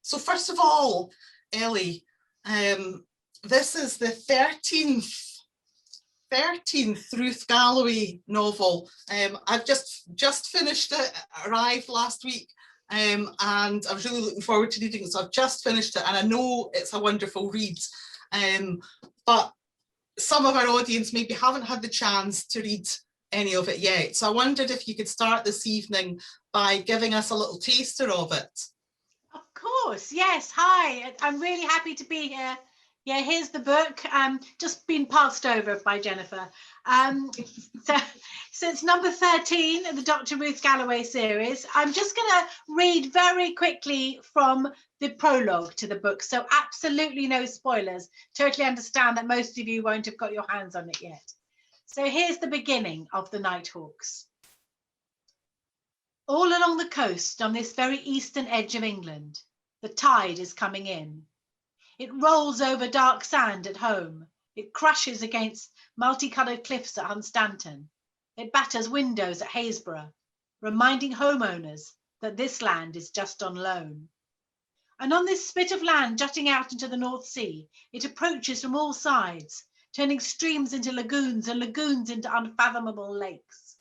So first of all, Elly, this is the 13th Ruth Galloway novel. I've just finished it, arrived last week, and I was really looking forward to reading it. So I've just finished it, and I know it's a wonderful read. But some of our audience maybe haven't had the chance to read any of it yet. So I wondered if you could start this evening by giving us a little taster of it. Of course, yes. Hi, I'm really happy to be here. Yeah, here's the book. Just been passed over by Jennifer. So it's number 13 of the Dr. Ruth Galloway series. I'm just going to read very quickly from the prologue to the book. So absolutely no spoilers. Totally understand that most of you won't have got your hands on it yet. So here's the beginning of the Nighthawks. All along the coast on this very eastern edge of England, the tide is coming in. It rolls over dark sand at home. It crashes against multicoloured cliffs at Hunstanton. It batters windows at Haysborough, reminding homeowners that this land is just on loan. And on this spit of land jutting out into the North Sea, it approaches from all sides, turning streams into lagoons and lagoons into unfathomable lakes.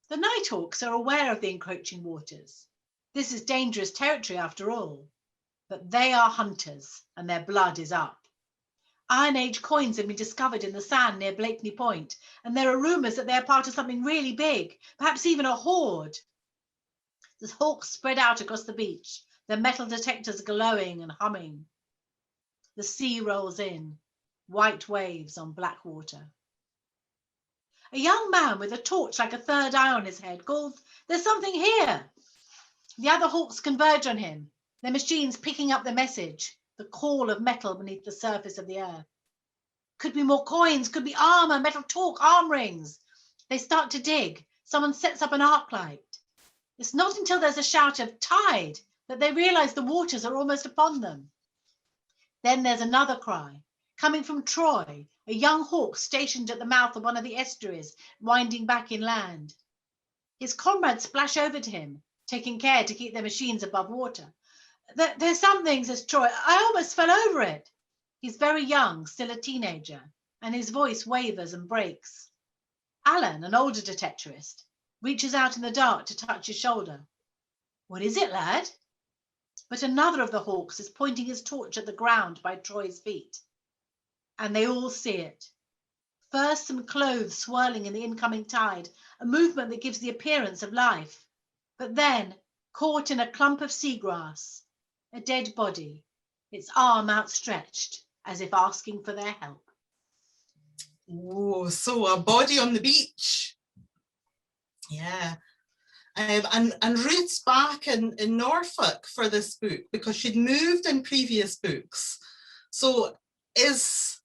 The Nighthawks are aware of the encroaching waters. This is dangerous territory after all. But they are hunters and their blood is up. Iron Age coins have been discovered in the sand near Blakeney Point, and there are rumours that they are part of something really big, perhaps even a horde. The hawks spread out across the beach, their metal detectors glowing and humming. The sea rolls in, white waves on black water. A young man with a torch like a third eye on his head calls, "There's something here." The other hawks converge on him, their machines picking up the message, the call of metal beneath the surface of the earth. Could be more coins, could be armour, metal talk, arm rings. They start to dig. Someone sets up an arc light. It's not until there's a shout of tide that they realise the waters are almost upon them. Then there's another cry, coming from Troy, a young hawk stationed at the mouth of one of the estuaries, winding back inland. His comrades splash over to him, taking care to keep their machines above water. "There's something," says Troy. "I almost fell over it." He's very young, still a teenager, and his voice wavers and breaks. Alan, an older detectorist, reaches out in the dark to touch his shoulder. "What is it, lad?" But another of the hawks is pointing his torch at the ground by Troy's feet. And they all see it. First, some clothes swirling in the incoming tide, a movement that gives the appearance of life. But then, caught in a clump of seagrass, a dead body, its arm outstretched, as if asking for their help. Oh, so a body on the beach. Yeah. And Ruth's back in Norfolk for this book because she'd moved in previous books. So is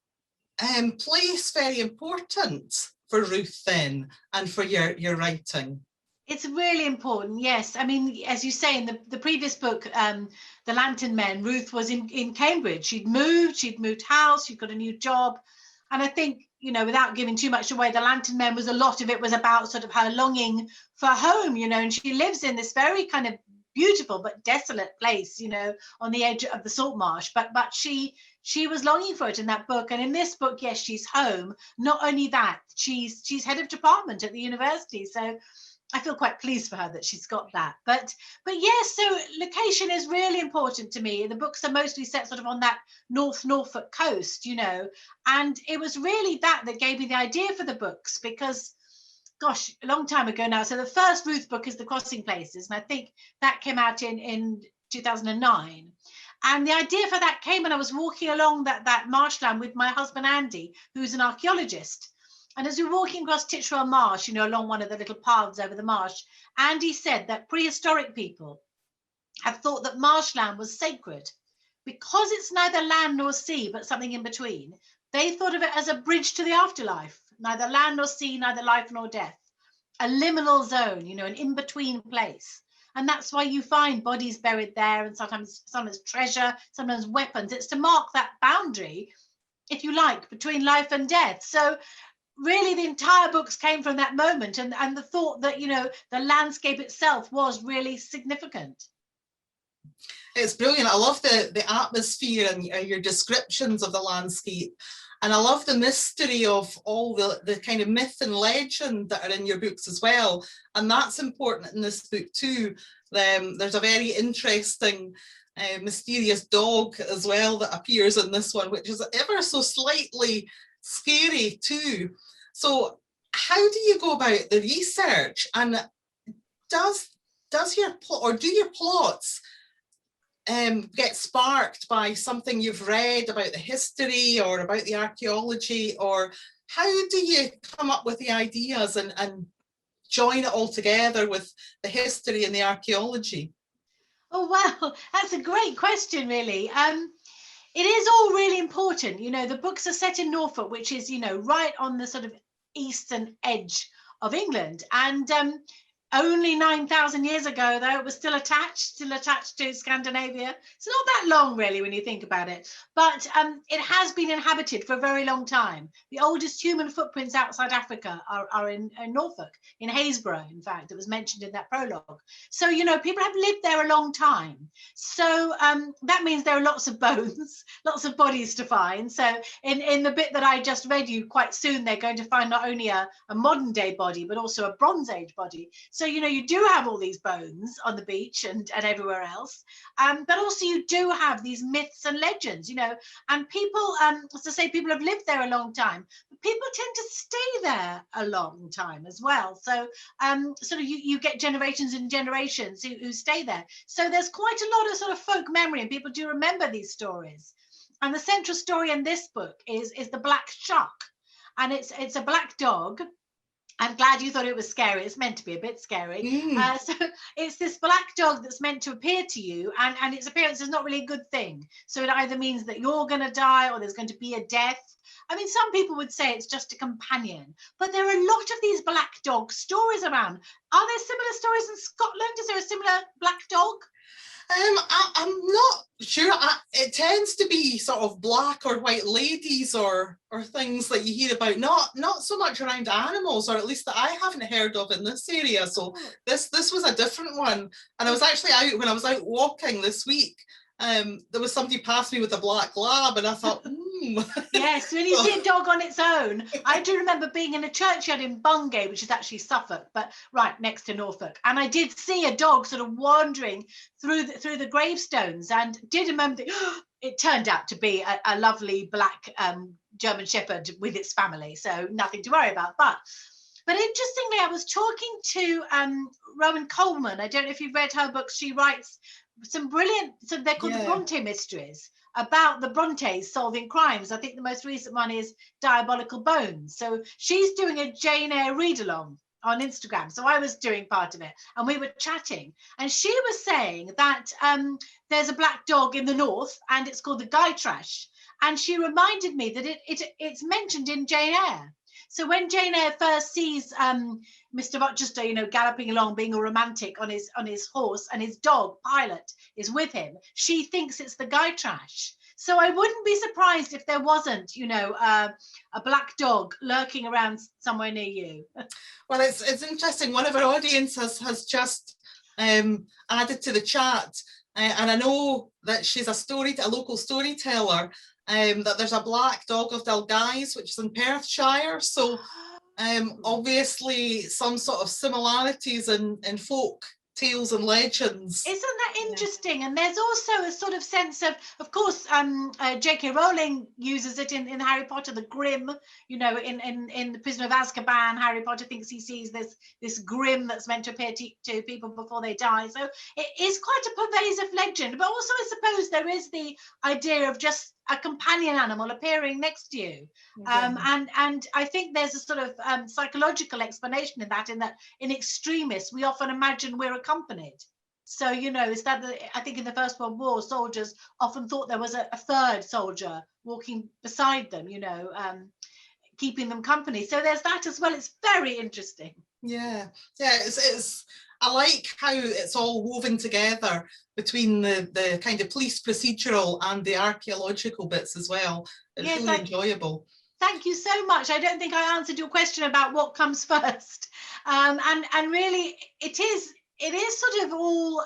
place very important for Ruth then and for your writing? It's really important, yes. I mean, as you say, in the previous book, The Lantern Men, Ruth was in Cambridge. She'd moved house, she'd got a new job. And I think, you know, without giving too much away, The Lantern Men was a lot of it was about sort of her longing for home, you know, and she lives in this very kind of beautiful but desolate place, you know, on the edge of the salt marsh. But she was longing for it in that book. And in this book, yes, she's home. Not only that, she's head of department at the university. So I feel quite pleased for her that she's got that. But yes, so location is really important to me. The books are mostly set sort of on that North Norfolk coast, you know, and it was really that gave me the idea for the books because, gosh, a long time ago now. So the first Ruth book is The Crossing Places, and I think that came out in 2009. And the idea for that came when I was walking along that marshland with my husband, Andy, who's an archaeologist. And as we were walking across Titchwell Marsh, you know, along one of the little paths over the marsh, Andy said that prehistoric people have thought that marshland was sacred. Because it's neither land nor sea, but something in between, they thought of it as a bridge to the afterlife, neither land nor sea, neither life nor death, a liminal zone, you know, an in-between place. And that's why you find bodies buried there and sometimes treasure, sometimes weapons. It's to mark that boundary, if you like, between life and death. So really the entire books came from that moment and the thought that, you know, the landscape itself was really significant. It's brilliant. I love the atmosphere and your descriptions of the landscape. And I love the mystery of all the kind of myth and legend that are in your books as well. And that's important in this book too. There's a very interesting mysterious dog as well that appears in this one, which is ever so slightly scary too. So how do you go about the research? And does your plot, or do your plots get sparked by something you've read about the history or about the archaeology, or how do you come up with the ideas and join it all together with the history and the archaeology? Oh, wow, that's a great question, really. It is all really important. You know, the books are set in Norfolk, which is, you know, right on the sort of eastern edge of England. And only 9,000 years ago, though, it was still attached to Scandinavia. It's not that long, really, when you think about it. But it has been inhabited for a very long time. The oldest human footprints outside Africa are in Norfolk, in Haysborough, in fact. It was mentioned in that prologue. So, you know, people have lived there a long time. So that means there are lots of bones, lots of bodies to find. So in the bit that I just read you, quite soon they're going to find not only a modern day body, but also a Bronze Age body. So, you know, you do have all these bones on the beach and everywhere else, but also you do have these myths and legends, you know, and people, as I say, people have lived there a long time, but people tend to stay there a long time as well. So sort of you get generations and generations who stay there. So there's quite a lot of sort of folk memory, and people do remember these stories. And the central story in this book is the black shark, and it's a black dog. I'm glad you thought it was scary. It's meant to be a bit scary. So it's this black dog that's meant to appear to you, and its appearance is not really a good thing. So it either means that you're going to die or there's going to be a death. I mean, some people would say it's just a companion, but there are a lot of these black dog stories around. Are there similar stories in Scotland? Is there a similar black dog? I'm not sure. It tends to be sort of black or white ladies or things that you hear about, not so much around animals, or at least that I haven't heard of in this area. So this was a different one. And I was actually out, when I was out walking this week, there was somebody passed me with a black lab, and I thought, Yes, when you see a dog on its own. I do remember being in a churchyard in Bungay, which is actually Suffolk, but right next to Norfolk, and I did see a dog sort of wandering through the gravestones, and did remember it turned out to be a lovely black German Shepherd with its family, so nothing to worry about. But interestingly, I was talking to Rowan Coleman. I don't know if you've read her books. She writes some brilliant, so they're called the Bronte Mysteries, about the Brontes solving crimes. I think the most recent one is Diabolical Bones. So she's doing a Jane Eyre read-along on Instagram. So I was doing part of it, and we were chatting, and she was saying that there's a black dog in the north, and it's called the Guy Trash. And she reminded me that it's mentioned in Jane Eyre. So when Jane Eyre first sees Mr. Rochester, you know, galloping along, being a romantic on his horse, and his dog Pilot is with him, she thinks it's the Guy Trash. So I wouldn't be surprised if there wasn't, you know, a black dog lurking around somewhere near you. Well, it's interesting. One of our audience has just added to the chat, and I know that she's a local storyteller. That there's a black dog of Dalguise, which is in Perthshire. So obviously some sort of similarities in folk tales and legends. Isn't that interesting? Yeah. And there's also a sort of sense of course, J.K. Rowling uses it in Harry Potter, the Grim, you know, in The Prisoner of Azkaban, Harry Potter thinks he sees this Grim that's meant to appear to people before they die. So it is quite a pervasive legend, but also I suppose there is the idea of just a companion animal appearing next to you. And I think there's a sort of psychological explanation in that in extremis, we often imagine we're accompanied. So, you know, is that I think in the First World War, soldiers often thought there was a third soldier walking beside them, you know, keeping them company. So there's that as well. It's very interesting. Yeah, it's I like how it's all woven together between the kind of police procedural and the archaeological bits as well. It's really enjoyable. Thank you so much. I don't think I answered your question about what comes first. And really it is sort of all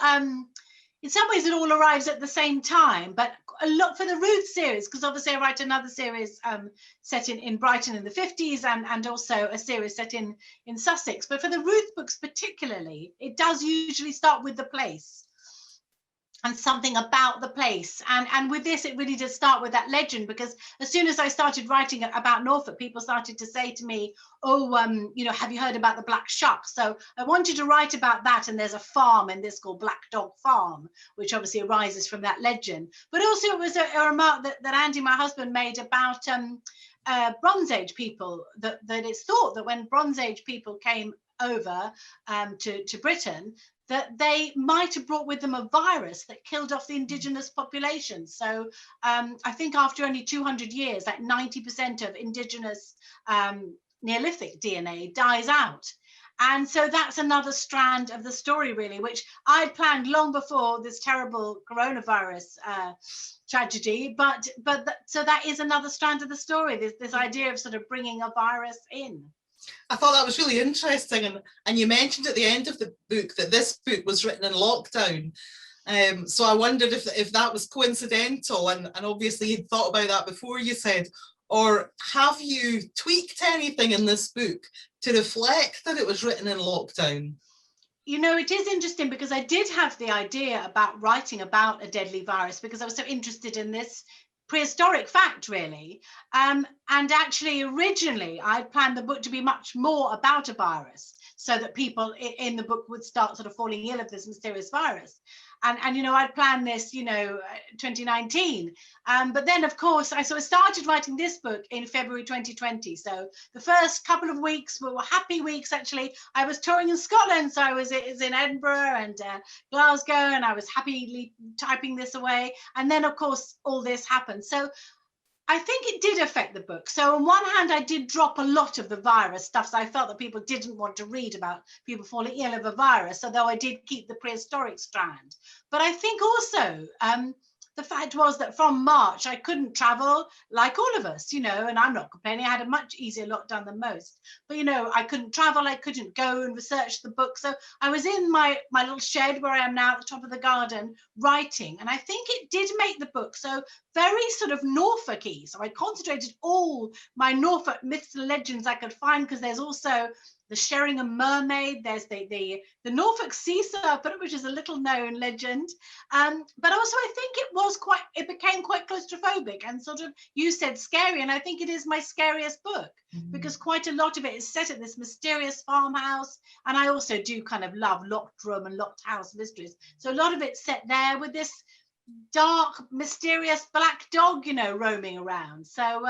in some ways it all arrives at the same time, but a lot for the Ruth series, because obviously I write another series set in Brighton in the 50s, and also a series set in Sussex. But for the Ruth books particularly, it does usually start with the place and something about the place. And with this, it really did start with that legend, because as soon as I started writing about Norfolk, people started to say to me, oh, you know, have you heard about the Black Shuck? So I wanted to write about that. And there's a farm in this called Black Dog Farm, which obviously arises from that legend. But also it was a remark that Andy, my husband, made about Bronze Age people, that it's thought that when Bronze Age people came over to Britain, that they might have brought with them a virus that killed off the indigenous population. So I think after only 200 years, like 90% of indigenous Neolithic DNA dies out. And so that's another strand of the story, really, which I'd planned long before this terrible coronavirus tragedy. So that is another strand of the story, this idea of sort of bringing a virus in. I thought that was really interesting, and you mentioned at the end of the book that this book was written in lockdown. So I wondered if that was coincidental, and obviously you'd thought about that before, you said, or have you tweaked anything in this book to reflect that it was written in lockdown? You know, it is interesting, because I did have the idea about writing about a deadly virus because I was so interested in this prehistoric fact, really. And actually, originally, I planned the book to be much more about a virus, so that people in the book would start sort of falling ill of this mysterious virus. And you know, I'd planned this, you know, 2019. But then, of course, I sort of started writing this book in February 2020. So the first couple of weeks were happy weeks, actually. I was touring in Scotland. So I was in Edinburgh and Glasgow, and I was happily typing this away. And then, of course, all this happened. So I think it did affect the book. So on one hand, I did drop a lot of the virus stuff. So I felt that people didn't want to read about people falling ill of a virus, although I did keep the prehistoric strand. But I think also the fact was that from March, I couldn't travel like all of us, you know, and I'm not complaining. I had a much easier lockdown than most. But, you know, I couldn't travel. I couldn't go and research the book. So I was in my little shed where I am now at the top of the garden writing. And I think it did make the book so very sort of Norfolk-y. So I concentrated all my Norfolk myths and legends I could find, because there's also the Sheringham mermaid, there's the Norfolk sea serpent, which is a little known legend. But also I think it became quite claustrophobic and sort of, you said scary, and I think it is my scariest book, because quite a lot of it is set at this mysterious farmhouse. And I also do kind of love locked room and locked house mysteries. So a lot of it's set there with this dark, mysterious black dog, you know, roaming around. So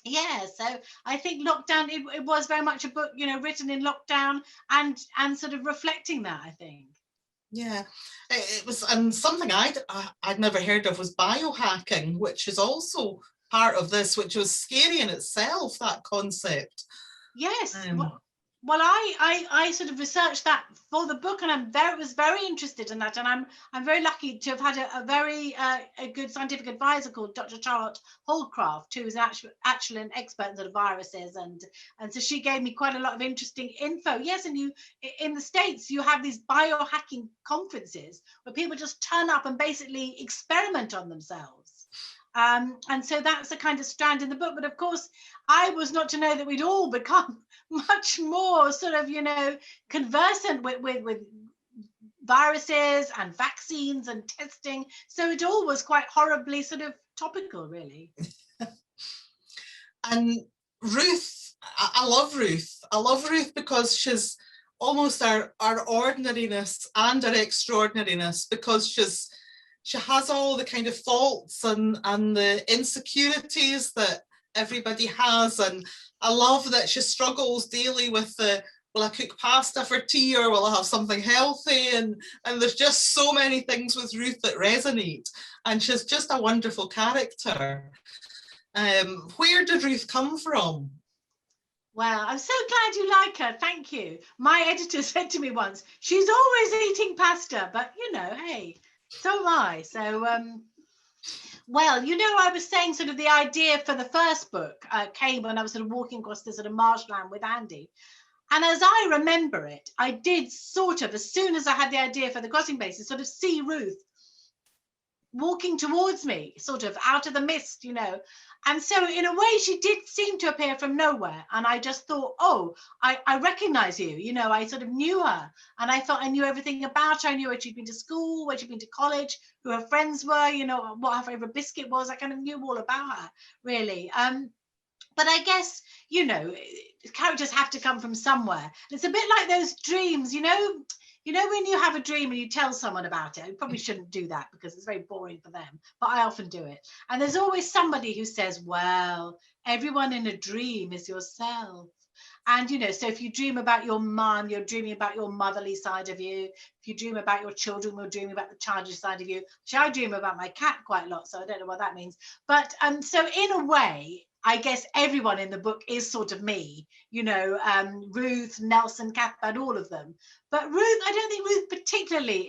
yeah, so I think lockdown, it was very much a book, you know, written in lockdown and sort of reflecting that, I think. Yeah, it was, and something I'd never heard of was biohacking, which is also part of this, which was scary in itself, that concept. Yes. Well, I sort of researched that for the book, and was very interested in that, and I'm very lucky to have had a very good scientific advisor called Dr. Charlotte Holdcraft, who is actually an expert in sort of viruses, and so she gave me quite a lot of interesting info. Yes, and you in the States you have these biohacking conferences where people just turn up and basically experiment on themselves. And so that's a kind of strand in the book. But of course, I was not to know that we'd all become much more sort of, you know, conversant with viruses and vaccines and testing. So it all was quite horribly sort of topical, really. And Ruth, I love Ruth. I love Ruth because she's almost our ordinariness and our extraordinariness, because she has all the kind of faults and the insecurities that everybody has. And I love that she struggles daily with will I cook pasta for tea, or will I have something healthy? And there's just so many things with Ruth that resonate. And she's just a wonderful character. Where did Ruth come from? Well, I'm so glad you like her. Thank you. My editor said to me once, she's always eating pasta, but you know, hey, so am I. So, well, you know, I was saying sort of the idea for the first book came when I was sort of walking across this sort of marshland with Andy. And as I remember it, I did sort of, as soon as I had the idea for the crossing places, sort of see Ruth walking towards me, sort of out of the mist, And so in a way, she did seem to appear from nowhere. And I just thought, oh, I recognize you. I sort of knew her. And I thought I knew everything about her. I knew where she'd been to school, where she'd been to college, who her friends were, what her favorite biscuit was. I kind of knew all about her, really. But I guess, characters have to come from somewhere. It's a bit like those dreams, when you have a dream and you tell someone about it. You probably shouldn't do that because it's very boring for them, but I often do it. And there's always somebody who says, well, everyone in a dream is yourself. And, so if you dream about your mum, you're dreaming about your motherly side of you. If you dream about your children, you're dreaming about the childish side of you. Which I dream about my cat quite a lot, so I don't know what that means. But so in a way, I guess everyone in the book is sort of me, Ruth, Nelson, Cathbad, all of them. But Ruth, I don't think Ruth particularly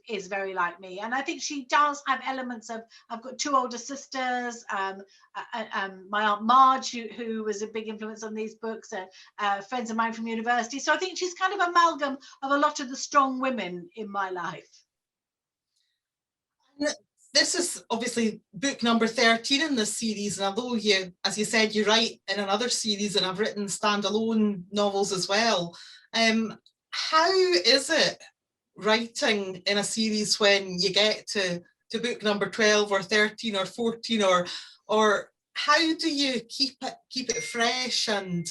is very like me. And I think she does have elements of, I've got two older sisters, my Aunt Marge, who was a big influence on these books, friends of mine from university. So I think she's kind of amalgam of a lot of the strong women in my life. This is obviously book number 13 in this series, and although you, as you said, you write in another series and I've written standalone novels as well, how is it writing in a series when you get to book number 12 or 13 or 14, or how do you keep it fresh, and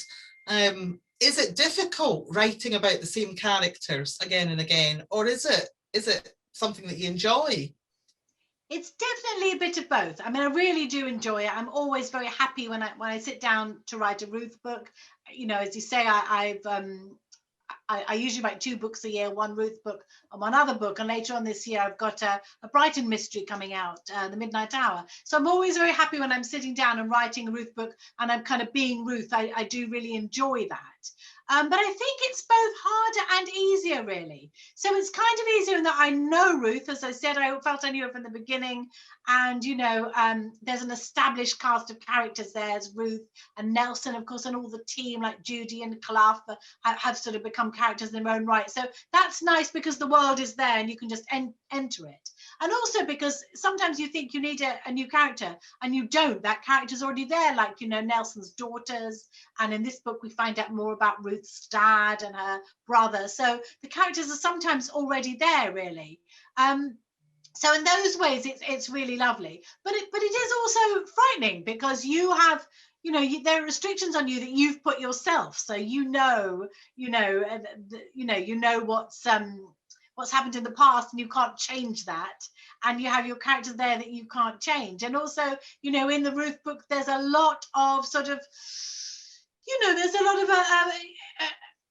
is it difficult writing about the same characters again and again, or is it something that you enjoy? It's definitely a bit of both. I mean, I really do enjoy it. I'm always very happy when I sit down to write a Ruth book. As you say, I usually write 2 books a year, one Ruth book and one other book. And later on this year, I've got a Brighton mystery coming out, The Midnight Hour. So I'm always very happy when I'm sitting down and writing a Ruth book and I'm kind of being Ruth. I do really enjoy that. But I think it's both harder and easier, really. So it's kind of easier in that I know Ruth. As I said, I felt I knew her from the beginning. And, there's an established cast of characters there as Ruth and Nelson, of course, and all the team like Judy and Clough have sort of become characters in their own right. So that's nice because the world is there and you can just enter it. And also because sometimes you think you need a new character and you don't. That character's already there, like, Nelson's daughters. And in this book, we find out more about Ruth's dad and her brother. So the characters are sometimes already there, really. So in those ways, it's really lovely. But it is also frightening because you have, there are restrictions on you that you've put yourself. So what's happened in the past and you can't change that, and you have your characters there that you can't change. And also, in the Ruth book, there's a lot of sort of, there's a lot of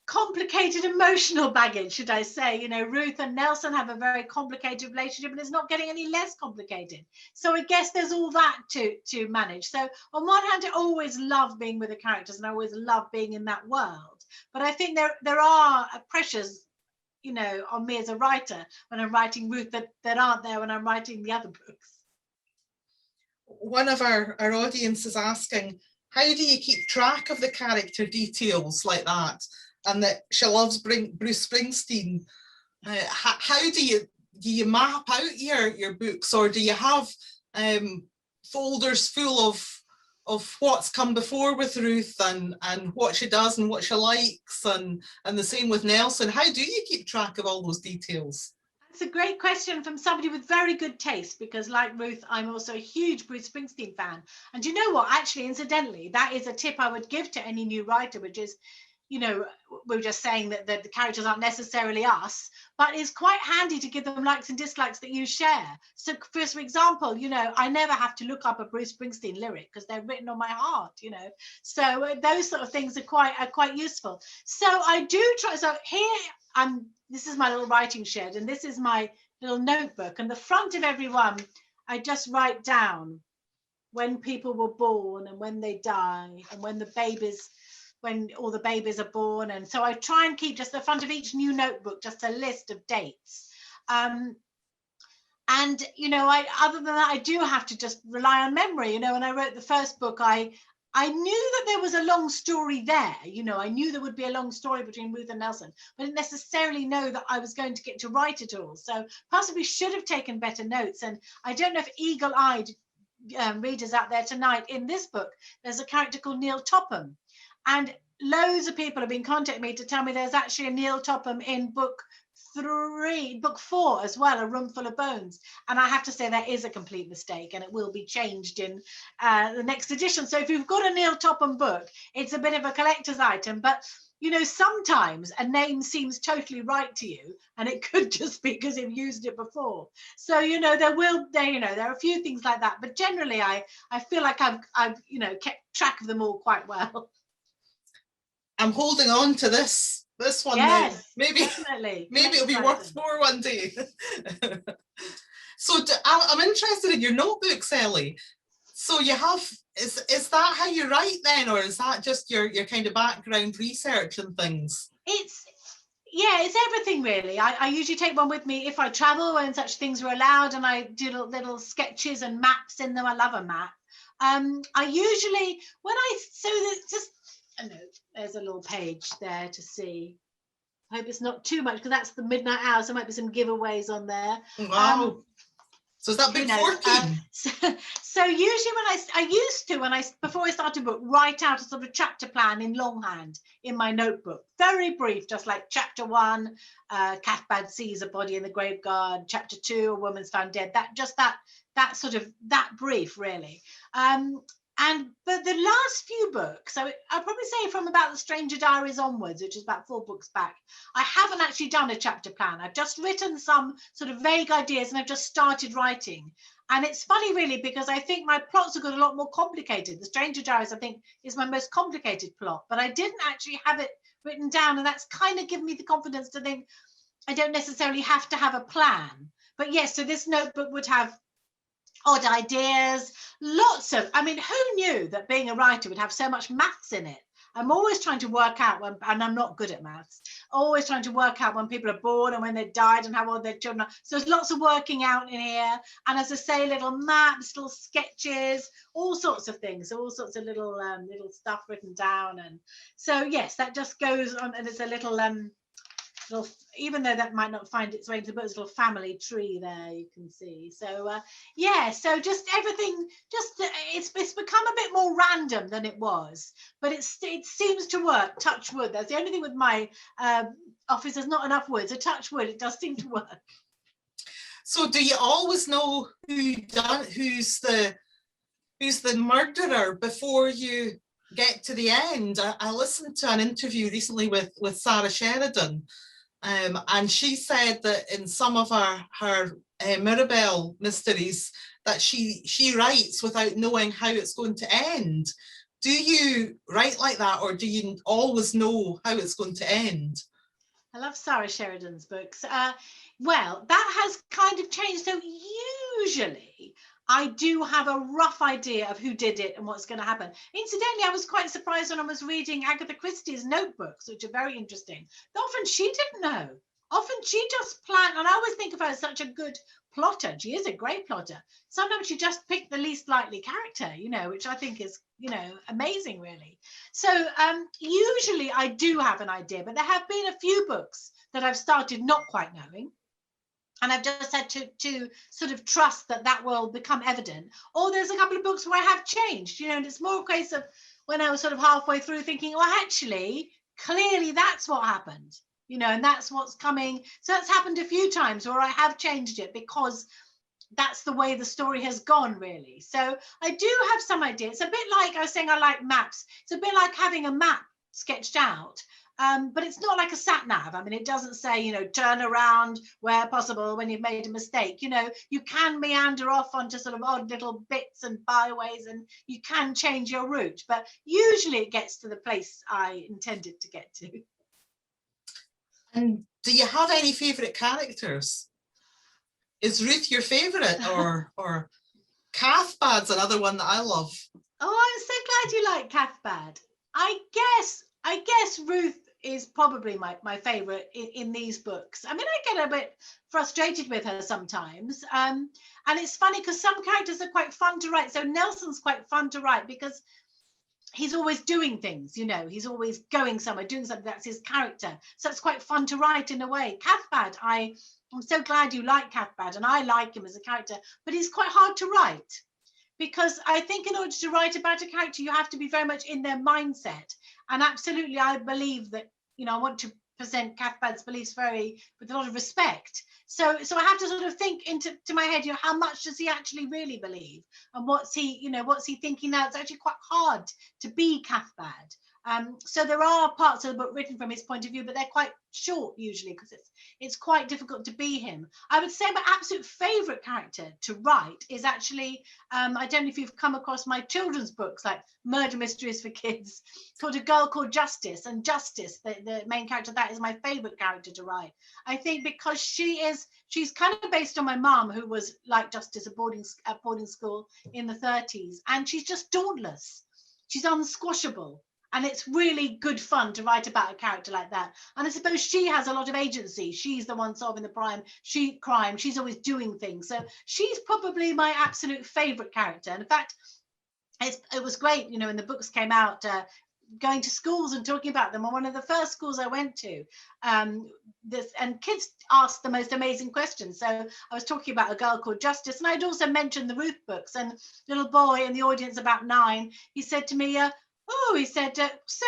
complicated emotional baggage, should I say. Ruth and Nelson have a very complicated relationship and it's not getting any less complicated. So I guess there's all that to manage. So on one hand, I always love being with the characters and I always love being in that world. But I think there are pressures on me as a writer when I'm writing Ruth that aren't there when I'm writing the other books. One of our audience is asking, how do you keep track of the character details like that, and that she loves Bruce Springsteen? How do you map out your books, or do you have folders full of what's come before with Ruth and what she does and what she likes, and the same with Nelson? How do you keep track of all those details? That's a great question from somebody with very good taste, because like Ruth, I'm also a huge Bruce Springsteen fan. And you know what, actually, incidentally, that is a tip I would give to any new writer, which is, we were just saying that the characters aren't necessarily us, but it's quite handy to give them likes and dislikes that you share. So for example, I never have to look up a Bruce Springsteen lyric because they're written on my heart, So those sort of things are quite useful. So I do try. So here this is my little writing shed, and this is my little notebook. And the front of every one, I just write down when people were born and when they die and when all the babies are born. And so I try and keep just the front of each new notebook just a list of dates. And other than that, I do have to just rely on memory. When I wrote the first book, I I knew that there was a long story there. You know, I knew there would be a long story between Ruth and Nelson, but I didn't necessarily know that I was going to get to write it all. So possibly should have taken better notes. And I don't know if eagle-eyed readers out there tonight, in this book, there's a character called Neil Topham. And loads of people have been contacting me to tell me there's actually a Neil Topham in book 4 as well, A Room Full of Bones. And I have to say that is a complete mistake, and it will be changed in the next edition. So if you've got a Neil Topham book, it's a bit of a collector's item, but you know, sometimes a name seems totally right to you, and it could just be because you've used it before. So, you know, there are a few things like that, but generally I feel like I've you know, kept track of them all quite well. I'm holding on to this one. Yes, now. Maybe it'll be worth more one day. So I'm interested in your notebooks, Elly. So you have, is that how you write then, or is that just your kind of background research and things? It's everything really. I usually take one with me if I travel when such things are allowed, and I do little sketches and maps in them. I love a map. I usually, I know there's a little page there to see. I hope it's not too much, because that's the midnight hour, so there might be some giveaways on there. Wow. So is that book 14? So usually before I started a book, write out a sort of chapter plan in longhand in my notebook. Very brief, just like chapter 1, Cathbad sees a body in the graveyard. Chapter 2, a woman's found dead. That brief, really. But the last few books, so I'd probably say from about The Stranger Diaries onwards, which is about 4 books back, I haven't actually done a chapter plan. I've just written some sort of vague ideas, and I've just started writing. And it's funny, really, because I think my plots have got a lot more complicated. The Stranger Diaries, I think, is my most complicated plot, but I didn't actually have it written down. And that's kind of given me the confidence to think I don't necessarily have to have a plan. But yes, so this notebook would have odd ideas, lots of, I mean, who knew that being a writer would have so much maths in it? I'm always trying to work out and I'm not good at maths, always trying to work out when people are born and when they died and how old their children are. So there's lots of working out in here. And as I say, little maps, little sketches, all sorts of things, all sorts of little stuff written down. And so, yes, that just goes on. And there's a little, even though that might not find its way into the book, there's a little family tree there you can see. So so just everything, it's become a bit more random than it was, but it seems to work. Touch wood. That's the only thing with my office, there's not enough wood, so touch wood, it does seem to work. So do you always know who's the murderer before you get to the end? I listened to an interview recently with Sarah Sheridan, and she said that in some of her Mirabelle mysteries that she writes without knowing how it's going to end. Do you write like that, or do you always know how it's going to end? I love Sarah Sheridan's books. Well, that has kind of changed. So usually I do have a rough idea of who did it and what's going to happen. Incidentally, I was quite surprised when I was reading Agatha Christie's notebooks, which are very interesting. Often she didn't know. Often she just planned, and I always think of her as such a good plotter. She is a great plotter. Sometimes she just picked the least likely character, which I think is, amazing, really. So usually I do have an idea, but there have been a few books that I've started not quite knowing. And I've just had to sort of trust that will become evident. Or there's a couple of books where I have changed, and it's more a case of when I was sort of halfway through thinking, well, actually, clearly that's what happened, and that's what's coming. So that's happened a few times where I have changed it because that's the way the story has gone, really. So I do have some idea. It's a bit like I was saying, I like maps. It's a bit like having a map sketched out. But it's not like a sat nav. I mean, it doesn't say, turn around where possible when you've made a mistake. You can meander off onto sort of odd little bits and byways, and you can change your route. But usually it gets to the place I intended to get to. And do you have any favourite characters? Is Ruth your favourite, or Cathbad's another one that I love? Oh, I'm so glad you like Cathbad. I guess Ruth is probably my favourite in these books. I mean, I get a bit frustrated with her sometimes. And it's funny because some characters are quite fun to write. So Nelson's quite fun to write because he's always doing things, he's always going somewhere, doing something. That's his character. So it's quite fun to write in a way. Cathbad, I'm so glad you like Cathbad, and I like him as a character, but he's quite hard to write, because I think in order to write about a character, you have to be very much in their mindset. And absolutely, I believe that, I want to present Cathbad's beliefs with a lot of respect. So I have to sort of think into my head, how much does he actually really believe, and what's he thinking now? It's actually quite hard to be Cathbad. So there are parts of the book written from his point of view, but they're quite short usually, because it's quite difficult to be him. I would say my absolute favorite character to write is actually, I don't know if you've come across my children's books, like murder mysteries for kids, called A Girl Called Justice. And Justice, the main character, that is my favorite character to write. I think because she's kind of based on my mum, who was like Justice at boarding school in the 30s, and she's just dauntless. She's unsquashable. And it's really good fun to write about a character like that. And I suppose she has a lot of agency. She's the one solving the crime. She's always doing things. So she's probably my absolute favorite character. And in fact, it was great, when the books came out, going to schools and talking about them. And one of the first schools I went to, and kids asked the most amazing questions. So I was talking about A Girl Called Justice, and I'd also mentioned the Ruth books. And little boy in the audience, about 9, he said to me, he said, so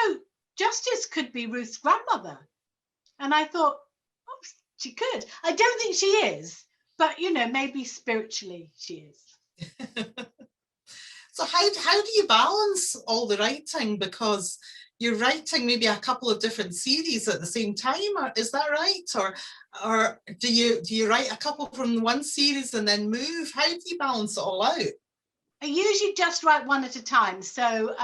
Justice could be Ruth's grandmother. And I thought, she could. I don't think she is, but, maybe spiritually she is. So how do you balance all the writing? Because you're writing maybe a couple of different series at the same time, is that right? Or do you write a couple from one series and then move? How do you balance it all out? I usually just write one at a time. So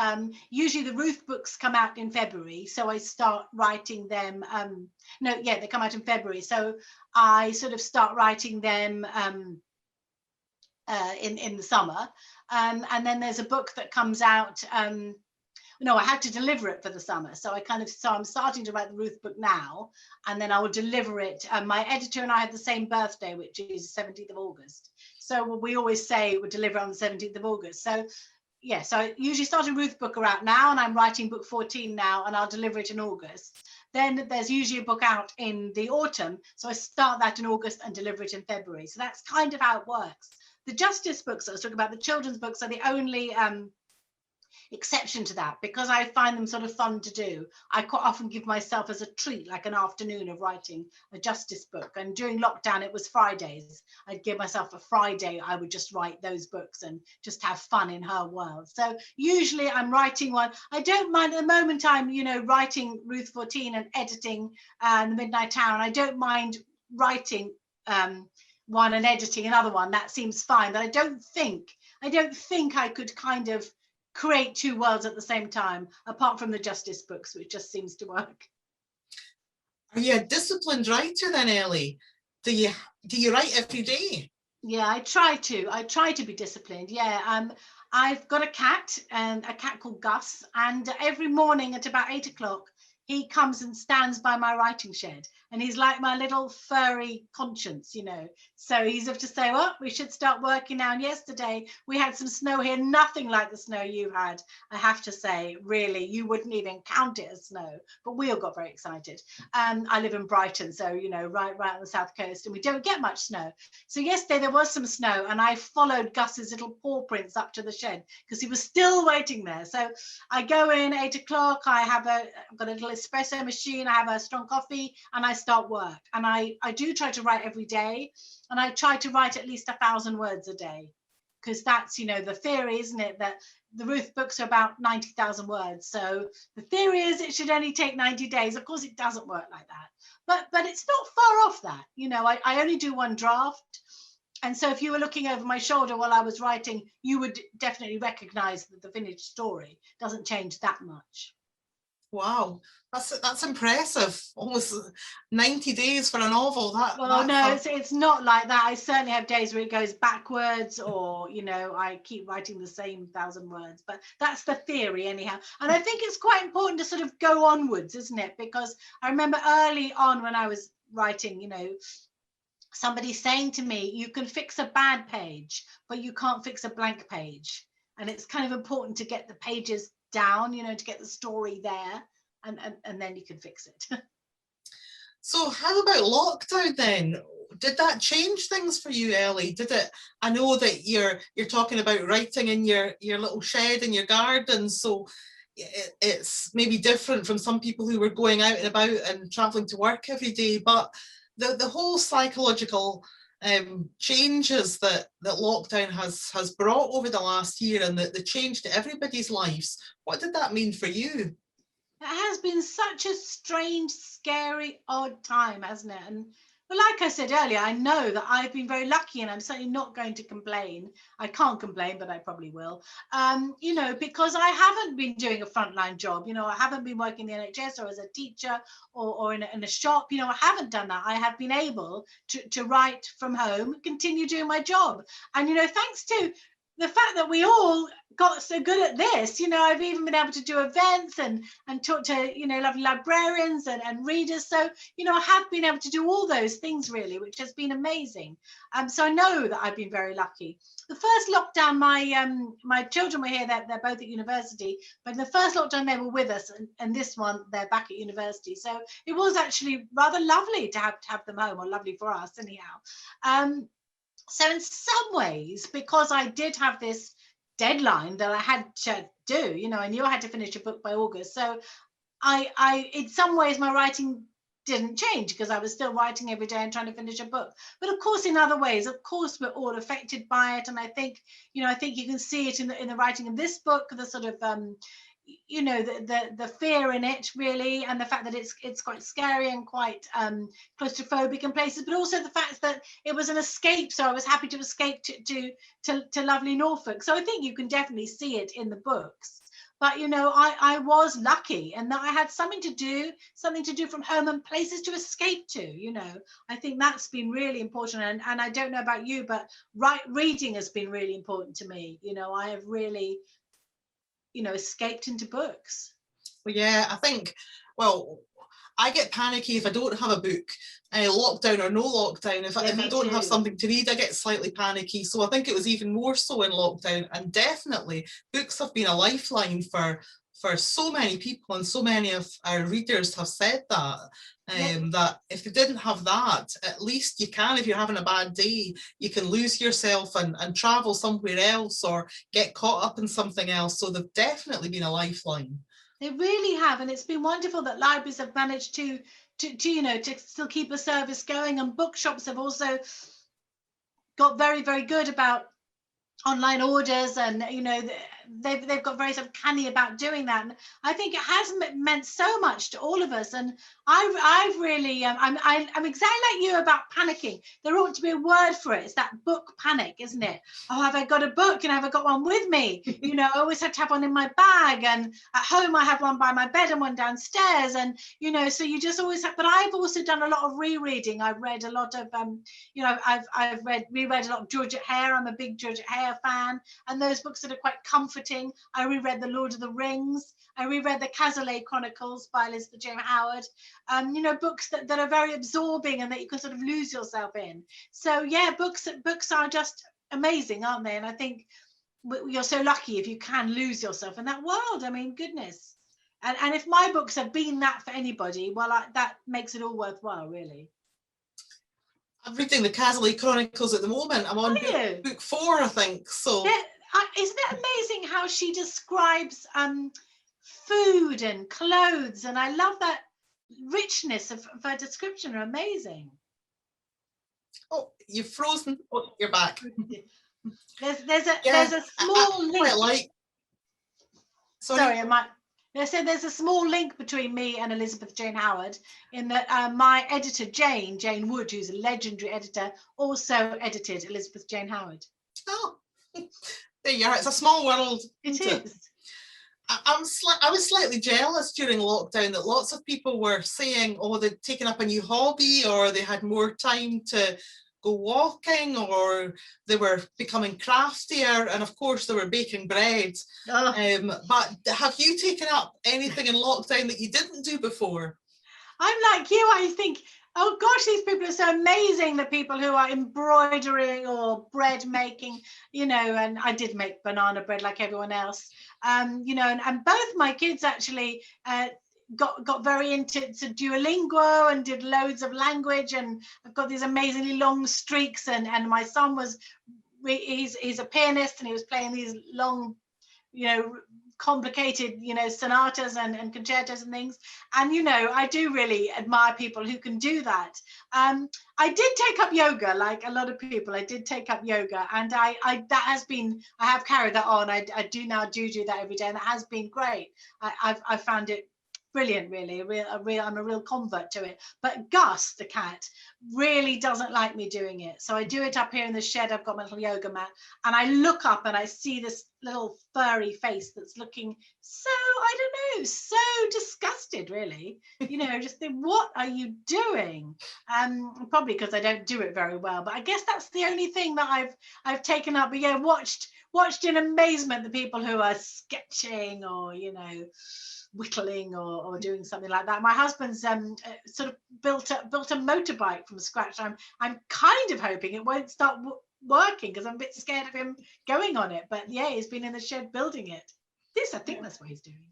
usually the Ruth books come out in February. So I start writing them. They come out in February. So I sort of start writing them in the summer. And then there's a book that comes out. I had to deliver it for the summer. So I'm starting to write the Ruth book now, and then I will deliver it. My editor and I have the same birthday, which is 17th of August. So we always say we'll deliver on the 17th of August. So I usually start a Ruth book out now, and I'm writing book 14 now, and I'll deliver it in August. Then there's usually a book out in the autumn. So I start that in August and deliver it in February. So that's kind of how it works. The Justice books I was talking about, the children's books, are the only exception to that, because I find them sort of fun to do. I quite often give myself as a treat, like an afternoon of writing a Justice book. And during lockdown, it was Fridays. I'd give myself a Friday. I would just write those books and just have fun in her world. So usually I'm writing one. I don't mind at the moment. I'm, writing Ruth 14 and editing The Midnight Town. I don't mind writing one and editing another one. That seems fine. But I don't think I could kind of create two worlds at the same time, apart from the Justice books, which just seems to work. Are you a disciplined writer then, Elly? Do you write every day? Yeah, I try to be disciplined. Yeah, I've got a cat called Gus, and every morning at about 8 o'clock, he comes and stands by my writing shed, and he's like my little furry conscience, So he's up to say, well, we should start working now. And yesterday we had some snow here, nothing like the snow you had. I have to say, really, you wouldn't even count it as snow, but we all got very excited. I live in Brighton, so, right on the south coast, and we don't get much snow. So yesterday there was some snow, and I followed Gus's little paw prints up to the shed because he was still waiting there. So I go in 8 o'clock, I've got a little espresso machine, I have a strong coffee, and I start work. And I do try to write every day, and I try to write at least 1,000 words a day, because that's, the theory, isn't it, that the Ruth books are about 90,000 words. So the theory is it should only take 90 days. Of course, it doesn't work like that, but it's not far off that. I only do one draft. And so if you were looking over my shoulder while I was writing, you would definitely recognize that the finished story doesn't change that much. Wow, that's impressive. Almost 90 days for a novel. It's not like that. I certainly have days where it goes backwards, or I keep writing the same 1,000 words. But that's the theory, anyhow. And I think it's quite important to sort of go onwards, isn't it? Because I remember early on when I was writing, somebody saying to me, "You can fix a bad page, but you can't fix a blank page." And it's kind of important to get the pages down, you know, to get the story there, and then you can fix it. So how about lockdown then? Did that change things for you, Elly? Did it? I know that you're talking about writing in your little shed in your garden, so it's maybe different from some people who were going out and about and traveling to work every day. But the whole psychological changes that lockdown has brought over the last year, and the change to everybody's lives, what did that mean for you? It has been such a strange, scary, odd time, hasn't it? And but like I said earlier, I know that I've been very lucky, and I'm certainly not going to complain. I can't complain, but I probably will. You know, because I haven't been doing a frontline job. You know, I haven't been working in the NHS or as a teacher or in a shop. You know, I haven't done that. I have been able to write from home, continue doing my job. And, you know, thanks to the fact that we all got so good at this, you know, I've even been able to do events and talk to, you know, lovely librarians and readers. So, you know, I have been able to do all those things really, which has been amazing. So I know that I've been very lucky. The first lockdown, my children were here, they're both at university, but in the first lockdown they were with us, and this one they're back at university. So it was actually rather lovely to have them home, or lovely for us anyhow. So in some ways, because I did have this deadline that I had to do, you know, I knew I had to finish a book by August. So I in some ways, my writing didn't change because I was still writing every day and trying to finish a book. But of course, in other ways, of course, we're all affected by it. And I think, you know, I think you can see it in the writing of this book, the sort of, you know, the fear in it really, and the fact that it's quite scary and quite claustrophobic in places, but also the fact that it was an escape, so I was happy to escape to lovely Norfolk. So I think you can definitely see it in the books. But you know, I was lucky, and that I had something to do from home and places to escape to. You know, I think that's been really important. And I don't know about you, but reading has been really important to me. You know, I have really, you know, escaped into books. Well, yeah, I think, well, I get panicky if I don't have a book, lockdown or no lockdown. If I don't have something to read, I get slightly panicky. So I think it was even more so in lockdown. And definitely, books have been a lifeline for so many people, and so many of our readers have said that. That if you didn't have that, at least you can, if you're having a bad day, you can lose yourself and travel somewhere else or get caught up in something else. So they've definitely been a lifeline. They really have, and it's been wonderful that libraries have managed to you know, to still keep a service going, and bookshops have also got very, very good about online orders, and you know, they've got very sort of canny about doing that. And I think it has meant so much to all of us. And I've really I'm exactly like you about panicking. There ought to be a word for it. It's that book panic, isn't it? Oh, have I got a book, and have I got one with me? You know, I always have to have one in my bag, and at home I have one by my bed and one downstairs, and you know, so you just always have. But I've also done a lot of rereading. I've read a lot of you know, I've reread a lot of Georgette Hare. I'm a big Georgette Hare fan, and those books that are quite comforting. I reread The Lord of the Rings. I reread the Casualty Chronicles by Elizabeth Jane Howard. You know, books that are very absorbing and that you can sort of lose yourself in. So yeah, books are just amazing, aren't they? And I think you're so lucky if you can lose yourself in that world. I mean, goodness. And if my books have been that for anybody, well, that makes it all worthwhile, really. I'm reading the Casualty Chronicles at the moment. I'm on book 4, I think. So isn't it amazing how she describes food and clothes? And I love that richness of her description. Are amazing. Oh, you've frozen. Oh, you're back. There's a small link. They said there's a small link between me and Elizabeth Jane Howard, in that my editor Jane Wood, who's a legendary editor, also edited Elizabeth Jane Howard. Oh, there you are. It's a small world. It is. I was slightly jealous during lockdown that lots of people were saying, oh, they'd taken up a new hobby, or they had more time to go walking, or they were becoming craftier, and of course they were baking bread. But have you taken up anything in lockdown that you didn't do before? I'm like you. I think, oh gosh, these people are so amazing, the people who are embroidering or bread making, you know, and I did make banana bread like everyone else. You know, and both my kids actually got very into Duolingo and did loads of language, and I've got these amazingly long streaks, and my son was, he's a pianist, and he was playing these long, you know, complicated, you know, sonatas and concertos and things. And, you know, I do really admire people who can do that. I did take up yoga, like a lot of people. I did take up yoga, and I have carried that on. I do now do that every day, and it has been great. I found it brilliant, really. I'm a real convert to it. But Gus, the cat, really doesn't like me doing it. So I do it up here in the shed. I've got my little yoga mat, and I look up and I see this little furry face that's looking so, I don't know, so disgusted, really. You know, just think, what are you doing? Probably because I don't do it very well. But I guess that's the only thing that I've taken up. But yeah, watched in amazement the people who are sketching or, you know, whittling or doing something like that. My husband's sort of built a motorbike from scratch. I'm kind of hoping it won't start working because I'm a bit scared of him going on it. But yeah, he's been in the shed building it. I think that's what he's doing.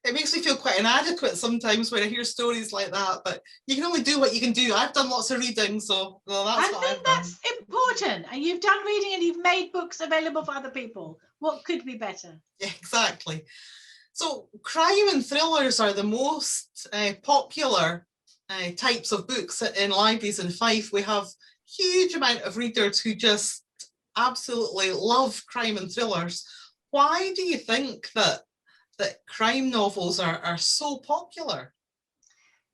It makes me feel quite inadequate sometimes when I hear stories like that, but you can only do what you can do. I've done lots of reading, so well, that's what I've done. That's important. And you've done reading and you've made books available for other people. What could be better? Yeah, exactly. So crime and thrillers are the most popular types of books in libraries in Fife. We have huge amount of readers who just absolutely love crime and thrillers. Why do you think that crime novels are so popular?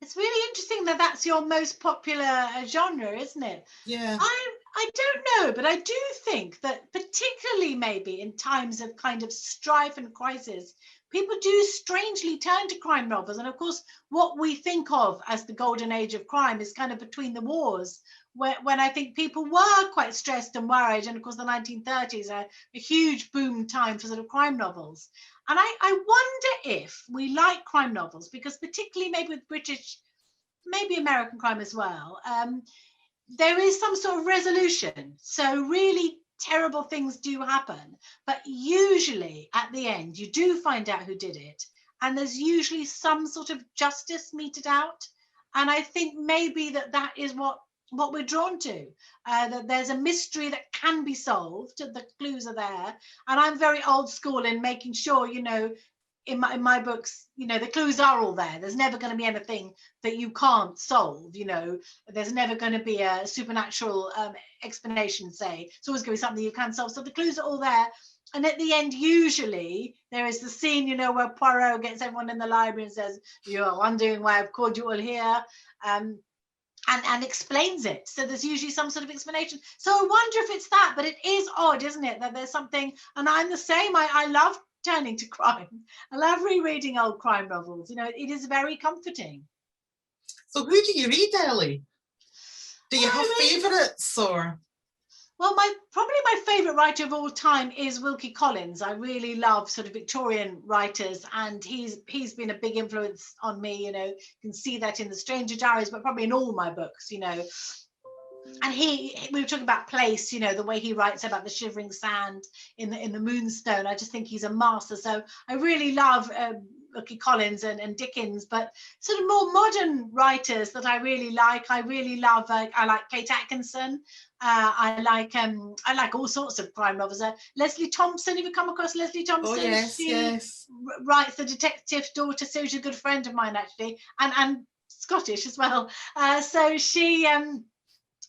It's really interesting that that's your most popular genre, isn't it? Yeah. I don't know, but I do think that particularly maybe in times of kind of strife and crisis, people do strangely turn to crime novels. And of course, what we think of as the golden age of crime is kind of between the wars, when I think people were quite stressed and worried. And of course, the 1930s are a huge boom time for sort of crime novels. And I wonder if we like crime novels because particularly maybe with British, maybe American crime as well, there is some sort of resolution. So really terrible things do happen, but usually at the end you do find out who did it, and there's usually some sort of justice meted out. And I think maybe that is what we're drawn to, that there's a mystery that can be solved, the clues are there. And I'm very old school in making sure, you know, in my books, you know, the clues are all there. There's never going to be anything that you can't solve. You know, there's never going to be a supernatural explanation, say. It's always going to be something you can solve. So the clues are all there. And at the end, usually there is the scene, you know, where Poirot gets everyone in the library and says, "You're wondering why I've called you all here," and explains it. So there's usually some sort of explanation. So I wonder if it's that, but it is odd, isn't it, that there's something, and I'm the same. I love turning to crime. I love rereading old crime novels. You know, it is very comforting. So who do you read, Elly? Do you have favourites or? Well, probably my favourite writer of all time is Wilkie Collins. I really love sort of Victorian writers, and he's been a big influence on me. You know, you can see that in The Stranger Diaries, but probably in all my books, you know. And we were talking about place, you know, the way he writes about the shivering sand in the Moonstone. I just think he's a master. So I really love Wilkie Collins and Dickens, but sort of more modern writers that I really like. I really love. I like Kate Atkinson. I like all sorts of crime novels. Leslie Thompson. Have you come across Leslie Thompson? Oh yes, she writes the Detective Daughter series. She's a good friend of mine actually, and Scottish as well. So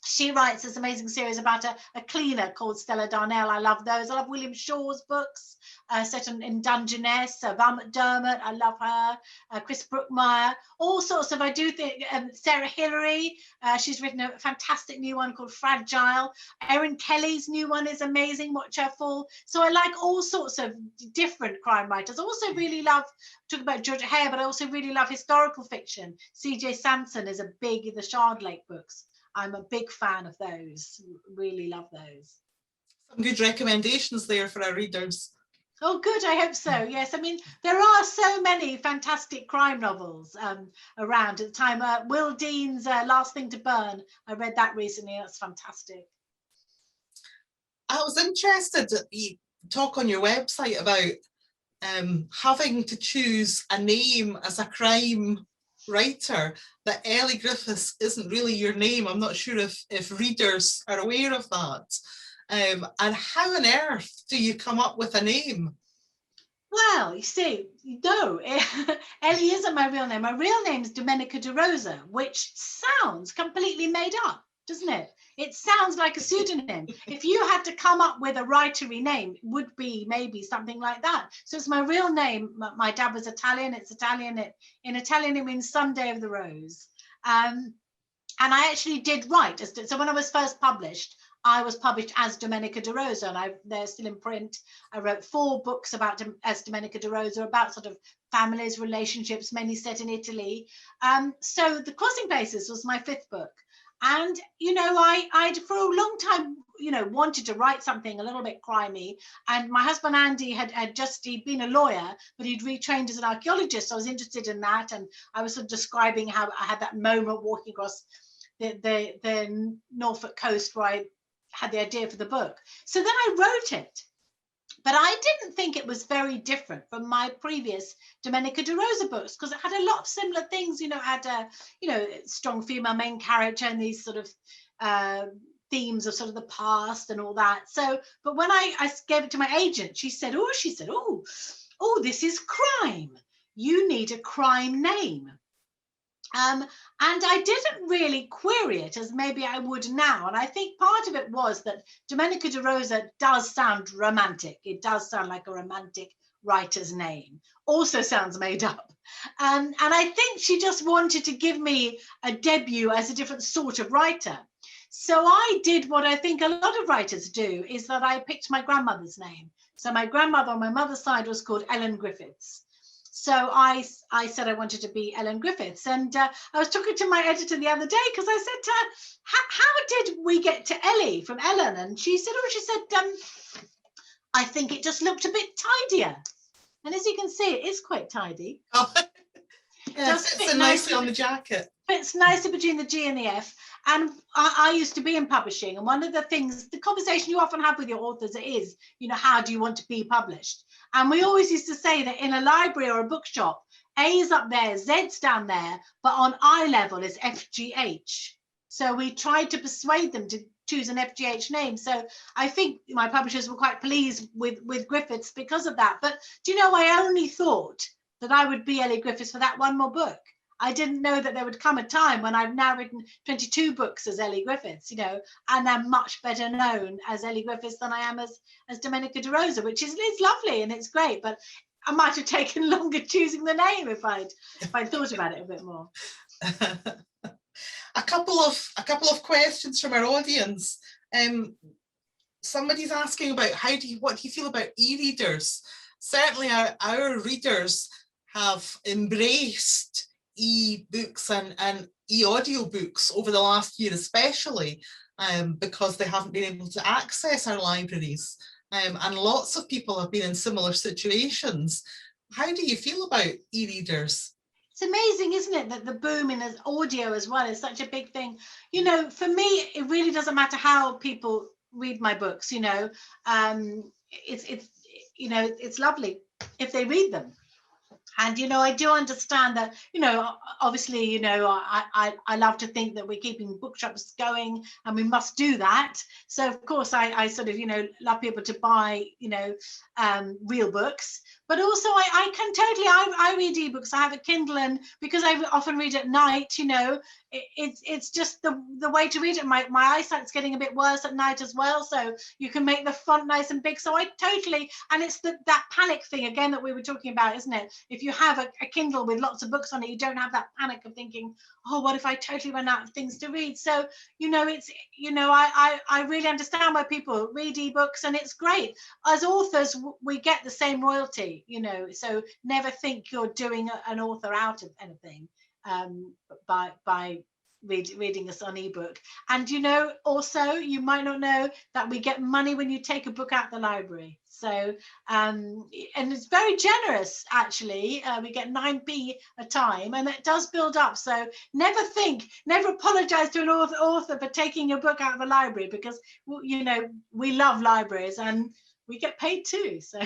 she writes this amazing series about a cleaner called Stella Darnell. I love those. I love William Shaw's books set in Dungeness. Val McDermott, I love her. Chris Brookmeyer, all sorts of, I do think, Sarah Hillary, she's written a fantastic new one called Fragile. Erin Kelly's new one is amazing, Watch Her Fall. So I like all sorts of different crime writers. I also really love, talking about Georgia Hare, but I also really love historical fiction. C.J. Sanson is the Shard Lake books. I'm a big fan of those. Really love those. Some good recommendations there for our readers. Oh, good. I hope so. Yes. I mean, there are so many fantastic crime novels around at the time. Will Dean's Last Thing to Burn. I read that recently. That's fantastic. I was interested that you talk on your website about having to choose a name as a crime writer, that Elly Griffiths isn't really your name. I'm not sure if readers are aware of that. And how on earth do you come up with a name? Well, you see, no, Elly isn't my real name. My real name is Domenica De Rosa, which sounds completely made up, doesn't it? It sounds like a pseudonym. If you had to come up with a writery name, it would be maybe something like that. So it's my real name. My dad was Italian. It's Italian. In Italian, it means Sunday of the Rose. And I actually did write. So when I was first published, I was published as Domenica De Rosa, and they're still in print. I wrote 4 books as Domenica De Rosa, about sort of families, relationships, mainly set in Italy. So The Crossing Places was my 5th book. And, you know, I'd for a long time, you know, wanted to write something a little bit crimey. And my husband, Andy, he'd been a lawyer, but he'd retrained as an archaeologist. So I was interested in that. And I was sort of describing how I had that moment walking across the Norfolk coast where I had the idea for the book. So then I wrote it. But I didn't think it was very different from my previous Domenica De Rosa books, because it had a lot of similar things. You know, it had a, you know, strong female main character and these sort of themes of sort of the past and all that. So, but when I gave it to my agent, she said, oh, this is crime. You need a crime name. And I didn't really query it as maybe I would now. And I think part of it was that Domenica De Rosa does sound romantic. It does sound like a romantic writer's name. Also sounds made up. And I think she just wanted to give me a debut as a different sort of writer. So I did what I think a lot of writers do, is that I picked my grandmother's name. So my grandmother on my mother's side was called Elly Griffiths. So I said I wanted to be Elly Griffiths. And I was talking to my editor the other day, because I said to her, how did we get to Elly from Ellen? And she said, I think it just looked a bit tidier. And as you can see, it is quite tidy. Oh, yeah, it fits nicely on the jacket. Fits nicely between the G and the F. And I used to be in publishing. And one of the things, the conversation you often have with your authors is, you know, how do you want to be published? And we always used to say that in a library or a bookshop, A's up there, Z's down there, but on eye level is FGH. So we tried to persuade them to choose an FGH name. So I think my publishers were quite pleased with Griffiths because of that. But do you know, I only thought that I would be Elly Griffiths for that one more book. I didn't know that there would come a time when I've now written 22 books as Elly Griffiths, you know, and I'm much better known as Elly Griffiths than I am as Domenica De Rosa, which is lovely and it's great, but I might have taken longer choosing the name if I'd thought about it a bit more. A couple of questions from our audience. Somebody's asking about what do you feel about e-readers? Certainly our readers have embraced e-books and e-audiobooks over the last year, especially because they haven't been able to access our libraries. And lots of people have been in similar situations. How do you feel about e-readers? It's amazing, isn't it, that the boom in audio as well is such a big thing. You know, for me, it really doesn't matter how people read my books, you know. It's lovely if they read them. And, you know, I do understand that, you know, obviously, you know, I love to think that we're keeping bookshops going and we must do that. So, of course, I sort of, you know, love people to buy, you know, real books. But also I can totally, I read ebooks. I have a Kindle, and because I often read at night, you know, it's just the way to read it. My eyesight's getting a bit worse at night as well. So you can make the font nice and big. So I totally, and it's that panic thing again that we were talking about, isn't it? If you have a Kindle with lots of books on it, you don't have that panic of thinking, oh, what if I totally run out of things to read? So, you know, it's, you know, I really understand why people read ebooks, and it's great. As authors, we get the same royalty, you know, so never think you're doing an author out of anything by reading us on ebook. And, you know, also, you might not know that we get money when you take a book out of the library. So, and it's very generous, actually. We get 9p a time, and it does build up. So never apologize to an author for taking your book out of the library, because, you know, we love libraries and we get paid too. So.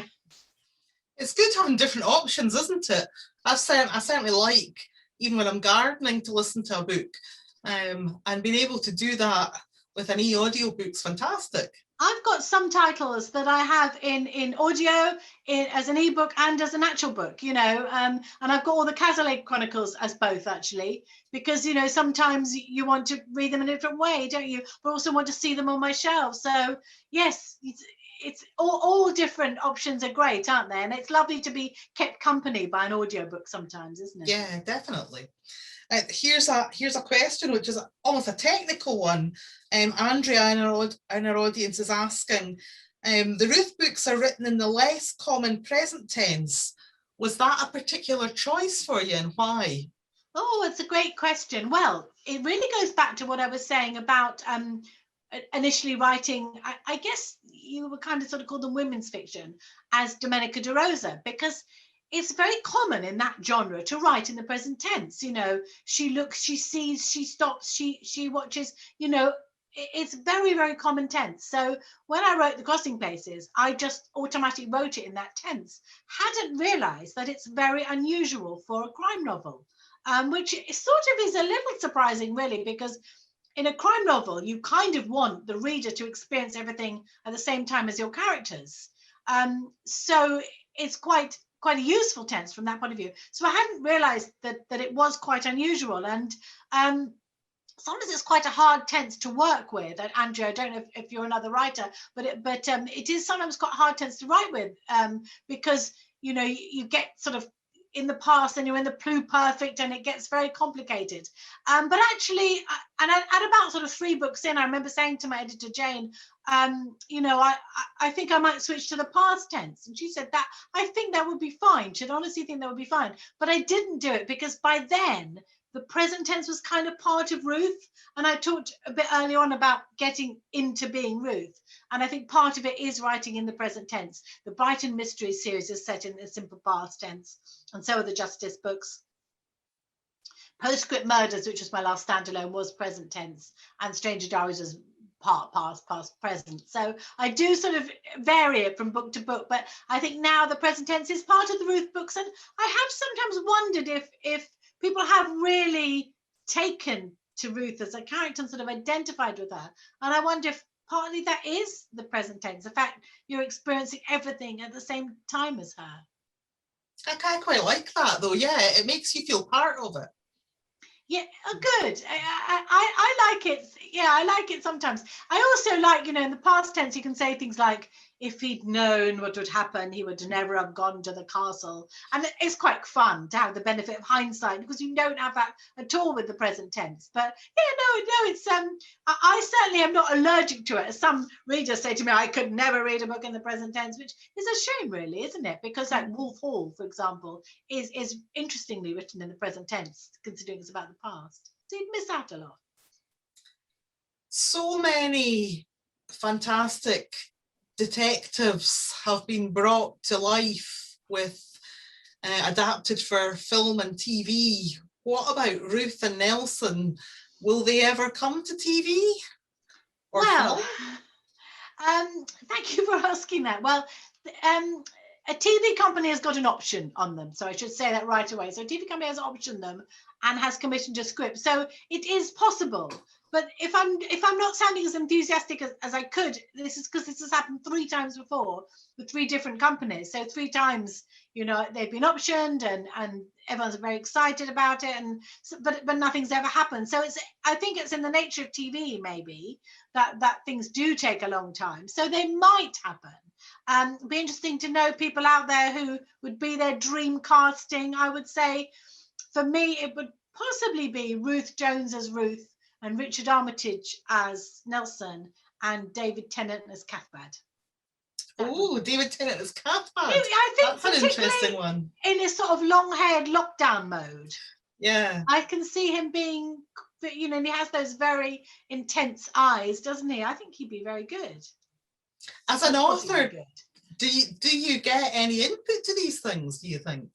It's good having different options, isn't it? I certainly like, even when I'm gardening, to listen to a book, and being able to do that with an e-audiobook's fantastic. I've got some titles that I have in audio, as an ebook and as an actual book, and I've got all the Casualty Chronicles as both, actually, because, sometimes you want to read them in a different way, don't you? But also want to see them on my shelf. So yes, it's all different options are great, aren't they? And it's lovely to be kept company by an audiobook sometimes, isn't it? Yeah, definitely. Here's a question, which is almost a technical one. Andrea in our audience is asking, the Ruth books are written in the less common present tense. Was that a particular choice for you, and why? Oh, it's a great question. Well, it really goes back to what I was saying about initially writing, I guess you would kind of sort of call them women's fiction, as Domenica De Rosa, because it's very common in that genre to write in the present tense. She looks, she sees, she stops, she watches, it's very, very common tense. So when I wrote The Crossing Places, I just automatically wrote it in that tense. Hadn't realized that it's very unusual for a crime novel, which sort of is a little surprising, really, because in a crime novel, you kind of want the reader to experience everything at the same time as your characters. So it's quite a useful tense from that point of view. So I hadn't realized that it was quite unusual. And sometimes it's quite a hard tense to work with. And Andrea, I don't know if you're another writer, but it is sometimes quite a hard tense to write with, because, you get sort of in the past and you're in the pluperfect and it gets very complicated. But actually, and at about sort of 3 books in, I remember saying to my editor, Jane, I think I might switch to the past tense. And she said that, I think that would be fine. She'd honestly think that would be fine. But I didn't do it because by then, the present tense was kind of part of Ruth. And I talked a bit early on about getting into being Ruth. And I think part of it is writing in the present tense. The Brighton Mysteries series is set in the simple past tense. And so are the Justice books. Postscript Murders, which was my last standalone, was present tense. And Stranger Diaries was part past, present. So I do sort of vary it from book to book. But I think now the present tense is part of the Ruth books. And I have sometimes wondered if people have really taken to Ruth as a character and sort of identified with her. And I wonder if partly that is the present tense, the fact you're experiencing everything at the same time as her. I quite like that, though. Yeah, it makes you feel part of it. Yeah, good. I like it. Yeah, I like it sometimes. I also like, in the past tense, you can say things like, if he'd known what would happen, he would never have gone to the castle. And it's quite fun to have the benefit of hindsight because you don't have that at all with the present tense. But yeah, no, it's I certainly am not allergic to it. As some readers say to me, I could never read a book in the present tense, which is a shame, really, isn't it? Because like Wolf Hall, for example, is interestingly written in the present tense, considering it's about the past. So you'd miss out a lot. So many fantastic detectives have been brought to life with adapted for film and TV. What about Ruth and Nelson? Will they ever come to TV? Or well, thank you for asking that. Well, a TV company has got an option on them, so I should say that right away. So a TV company has optioned them and has commissioned a script, so it is possible. But if I'm not sounding as enthusiastic as I could, this is because this has happened 3 times before with 3 different companies. So 3 times, they've been optioned and everyone's very excited about it, and but nothing's ever happened. So I think it's in the nature of TV maybe that things do take a long time. So they might happen. It'd be interesting to know people out there who would be their dream casting. I would say, for me, it would possibly be Ruth Jones as Ruth, and Richard Armitage as Nelson, and David Tennant as Cathbad. Oh, David Tennant as Cathbad. I think that's an interesting one. In his sort of long-haired lockdown mode. Yeah. I can see him being, and he has those very intense eyes, doesn't he? I think he'd be very good. As an author, do you get any input to these things, do you think?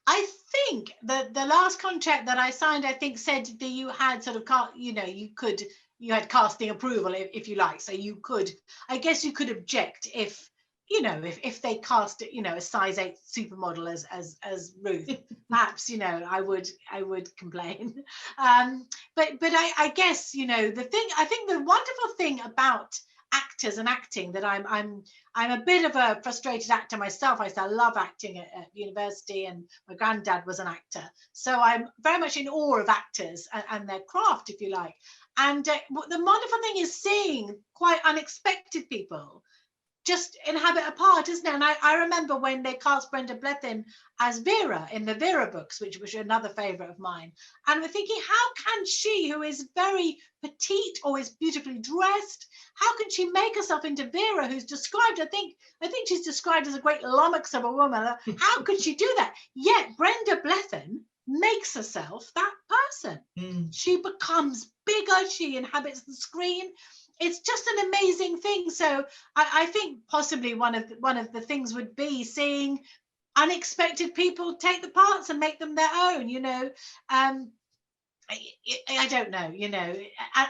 I think that the last contract that I signed, I think, said that you had sort of, you had casting approval, if you like. So you could, I guess you could object if you know, if they cast, you know, a size 8 supermodel as Ruth, perhaps, you know, I would complain. But I guess, you know, I think the wonderful thing about actors and acting, that I'm a bit of a frustrated actor myself. I love acting at university, and my granddad was an actor, so I'm very much in awe of actors and their craft, if you like. And the wonderful thing is seeing quite unexpected people just inhabit a part, isn't it? And I remember when they cast Brenda Blethyn as Vera in the Vera books, which was another favourite of mine. And we're thinking, how can she, who is very petite, always beautifully dressed, how can she make herself into Vera, who's described, I think she's described as a great lummox of a woman. How could she do that? Yet Brenda Blethyn makes herself that person. She becomes bigger, she inhabits the screen. It's just an amazing thing. So I think possibly one of the things would be seeing unexpected people take the parts and make them their own, you know. I don't know, you know,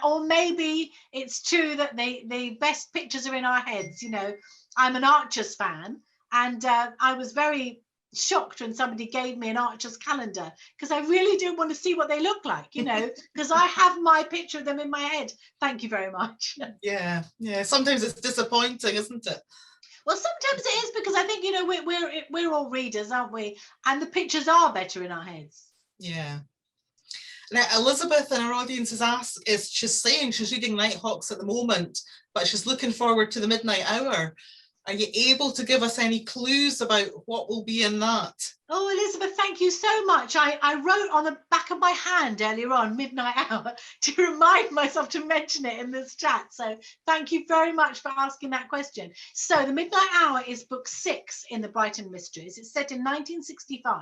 or maybe it's true that the best pictures are in our heads. You know, I'm an Archers fan, and I was very shocked when somebody gave me an Archers calendar, because I really do want to see what they look like, you know, because I have my picture of them in my head. Thank you very much. Yeah, sometimes it's disappointing, isn't it? Well, sometimes it is, because I think, you know, we're all readers, aren't we? And the pictures are better in our heads. Yeah. Now, Elizabeth in our audience she's saying she's reading Nighthawks at the moment, but she's looking forward to the midnight hour. Are you able to give us any clues about what will be in that? Oh, Elizabeth, thank you so much. I wrote on the back of my hand earlier on, midnight hour, to remind myself to mention it in this chat. So thank you very much for asking that question. So the midnight hour is book 6 in the Brighton Mysteries. It's set in 1965.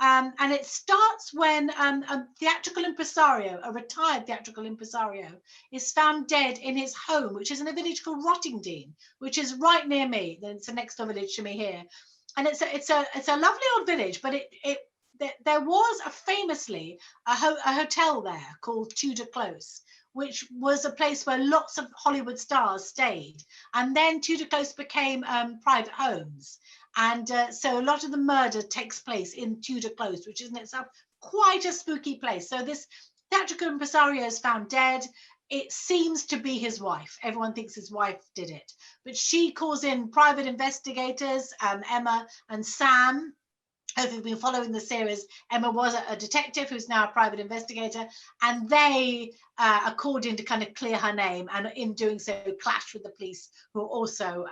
And it starts when a theatrical impresario, a retired theatrical impresario, is found dead in his home, which is in a village called Rottingdean, which is right near me. It's the next door village to me here, and it's a lovely old village. But there was famously a hotel there called Tudor Close, which was a place where lots of Hollywood stars stayed, and then Tudor Close became private homes. And so a lot of the murder takes place in Tudor Close, which is in itself quite a spooky place. So this theatrical impresario is found dead. It seems to be his wife. Everyone thinks his wife did it. But she calls in private investigators, Emma and Sam. If you've been following the series, Emma was a detective who's now a private investigator, and they are called in to kind of clear her name, and in doing so clash with the police, who are also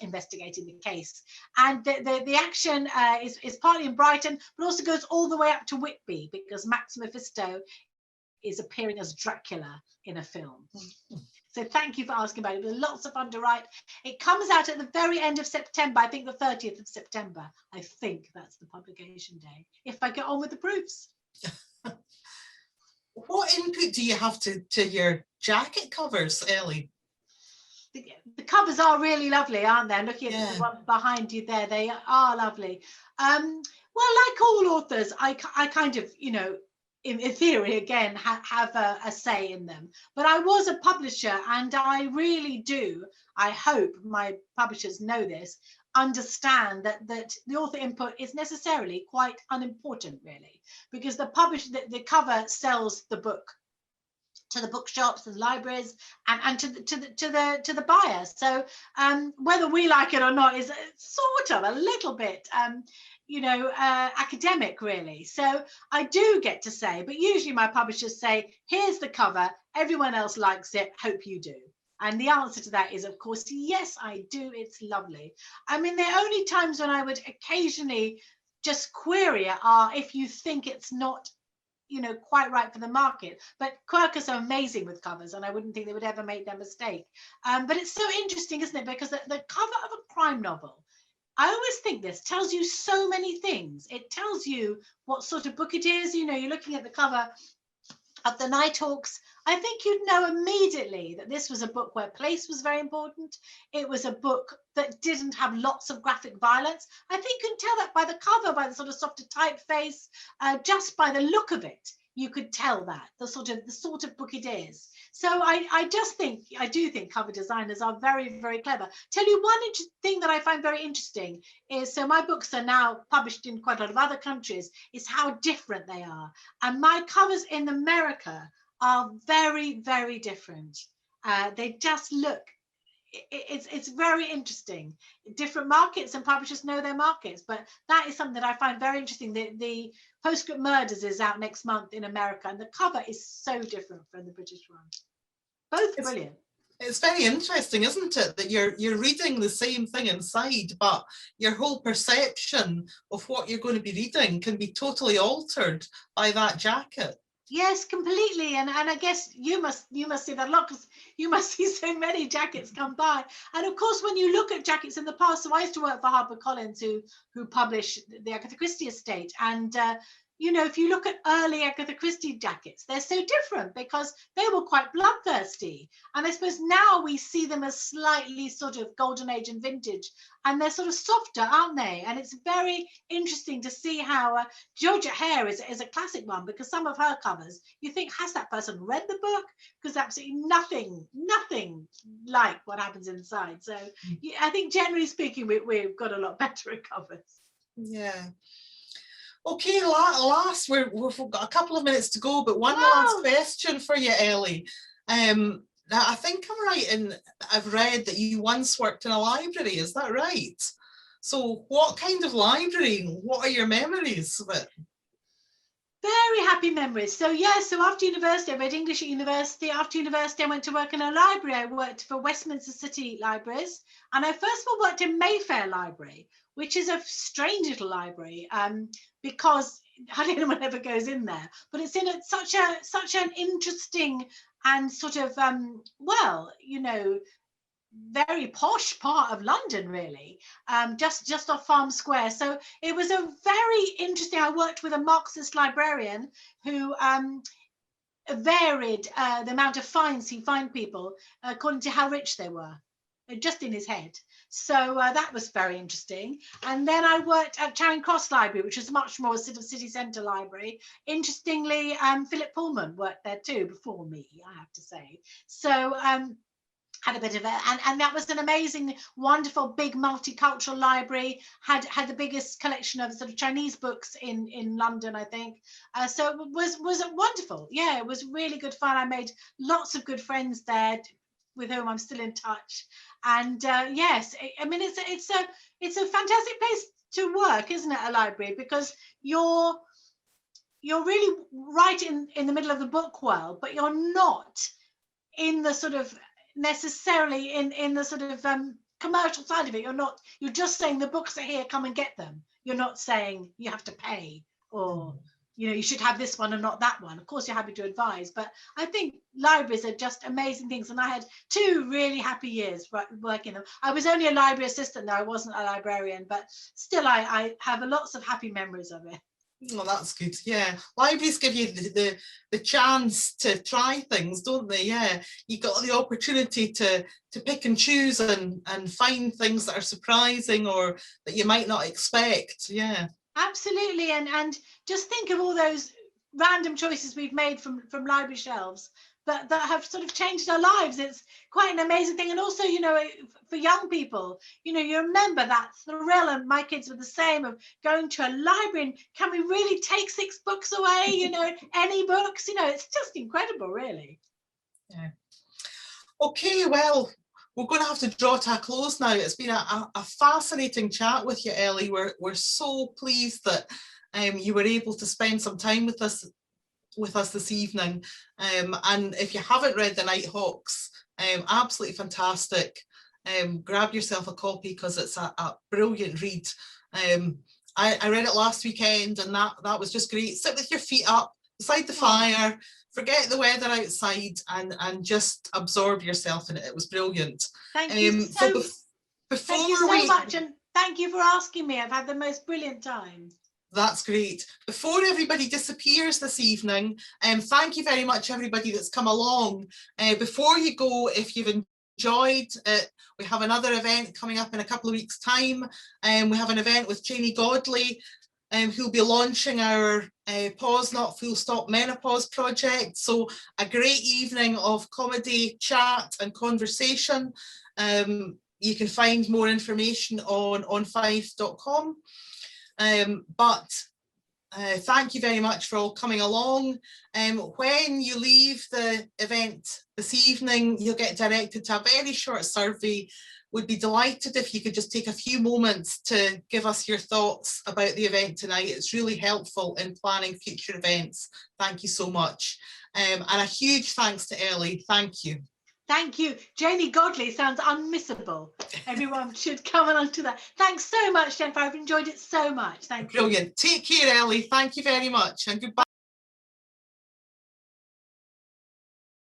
investigating the case. And the action is partly in Brighton, but also goes all the way up to Whitby, because Max Mephisto is appearing as Dracula in a film. So thank you for asking about it. It was lots of fun to write. It comes out at the very end of September, I think the 30th of September. I think that's the publication day, if I get on with the proofs. What input do you have to your jacket covers, Elly? The covers are really lovely, aren't they? Looking at the one behind you there, they are lovely. Well, like all authors, I kind of, you know, in theory, again, have a say in them. But I was a publisher, and I really do, I hope my publishers know this, understand that the author input is necessarily quite unimportant, really, because the cover sells the book to the bookshops and libraries, and to the buyer. So whether we like it or not is sort of a little bit you know, academic, really. So I do get to say, but usually my publishers say, here's the cover, everyone else likes it, hope you do. And the answer to that is, of course, yes, I do. It's lovely. I mean, the only times when I would occasionally just query it are if you think it's not, you know, quite right for the market. But Quercus are amazing with covers, and I wouldn't think they would ever make that mistake. But it's so interesting, isn't it? Because the cover of a crime novel, I always think this tells you so many things. It tells you what sort of book it is. You know, you're looking at the cover of the Nighthawks. I think you'd know immediately that this was a book where place was very important. It was a book that didn't have lots of graphic violence. I think you can tell that by the cover, by the sort of softer typeface, just by the look of it. You could tell that the sort of book it is. So I do think cover designers are very, very clever. Tell you one thing that I find very interesting is, so my books are now published in quite a lot of other countries, is how different they are. And my covers in America are very, very different. They just look, it's very interesting. Different markets and publishers know their markets, but that is something that I find very interesting. The Postscript Murders is out next month in America, and the cover is so different from the British one. Both brilliant. It's very interesting, isn't it, that you're reading the same thing inside, but your whole perception of what you're going to be reading can be totally altered by that jacket. Yes, completely. And I guess you must see that a lot, because you must see so many jackets come by. And of course, when you look at jackets in the past, so I used to work for HarperCollins, who published the Agatha Christie estate. And you know, if you look at early Agatha Christie jackets, they're so different because they were quite bloodthirsty. And I suppose now we see them as slightly sort of golden age and vintage, and they're sort of softer, aren't they? And it's very interesting to see how Georgette Hare is a classic one, because some of her covers, you think, has that person read the book? Because absolutely nothing like what happens inside. So I think generally speaking, we've got a lot better at covers. Yeah. Okay, last, we've got a couple of minutes to go, but one last question for you, Elly. Now, I think I'm right in, I've read that you once worked in a library, is that right? So what kind of library, what are your memories of it? Very happy memories. So yeah, so after university, I read English at university. After university, I went to work in a library. I worked for Westminster City Libraries. And I first of all worked in Mayfair Library, which is a strange little library, because hardly anyone ever goes in there. But it's in such an interesting and sort of, well, you know, very posh part of London, really, just off Farm Square. So it was a very interesting, I worked with a Marxist librarian who varied the amount of fines he fined people according to how rich they were, just in his head. So that was very interesting. And then I worked at Charing Cross Library, which is much more a sort of city centre library. Interestingly, Philip Pullman worked there too before me, I have to say. So had a bit of it, and that was an amazing, wonderful, big multicultural library. Had the biggest collection of sort of Chinese books in London, I think. So it was wonderful. Yeah, it was really good fun. I made lots of good friends there, with whom I'm still in touch. And yes, I mean, it's a fantastic place to work, isn't it? A library, because you're really right in the middle of the book world, but you're not in the sort of necessarily in the sort of commercial side of it. You're just saying the books are here, come and get them. You're not saying you have to pay, or you know, you should have this one and not that one. Of course, you're happy to advise, but I think libraries are just amazing things. And I had 2 really happy years working them. I was only a library assistant though, I wasn't a librarian, but still I have lots of happy memories of it. Oh, that's good. Yeah, libraries give you the chance to try things, don't they? Yeah, you got the opportunity to pick and choose and find things that are surprising or that you might not expect. Yeah, absolutely. And just think of all those random choices we've made from library shelves that have sort of changed our lives. It's quite an amazing thing. And also, you know, for young people, you know, you remember that thrill, and my kids were the same, of going to a library and can we really take 6 books away, you know, any books, you know, it's just incredible, really. Yeah. Okay, well, we're going to have to draw to a close now. It's been a fascinating chat with you, Elly. We're so pleased that you were able to spend some time with us this evening, and if you haven't read the Nighthawks, absolutely fantastic. Grab yourself a copy because it's a brilliant read. I read it last weekend, and that was just great. Sit with your feet up beside the fire, forget the weather outside, and just absorb yourself in it. It was brilliant. Thank you so much, and thank you for asking me. I've had the most brilliant time. That's great. Before everybody disappears this evening, thank you very much, everybody that's come along. Before you go, if you've enjoyed it, we have another event coming up in a couple of weeks' time. We have an event with Janie Godley who'll be launching our Pause Not Full Stop Menopause project. So a great evening of comedy, chat and conversation. You can find more information on onfife.com. Thank you very much for all coming along. When you leave the event this evening, you'll get directed to a very short survey. Would be delighted if you could just take a few moments to give us your thoughts about the event tonight. It's really helpful in planning future events. Thank you so much. And a huge thanks to Elly. Thank you. Thank you. Janie Godley sounds unmissable. Everyone should come along to that. Thanks so much, Jennifer. I've enjoyed it so much. Thank you. Brilliant. Take care, Elly. Thank you very much and goodbye.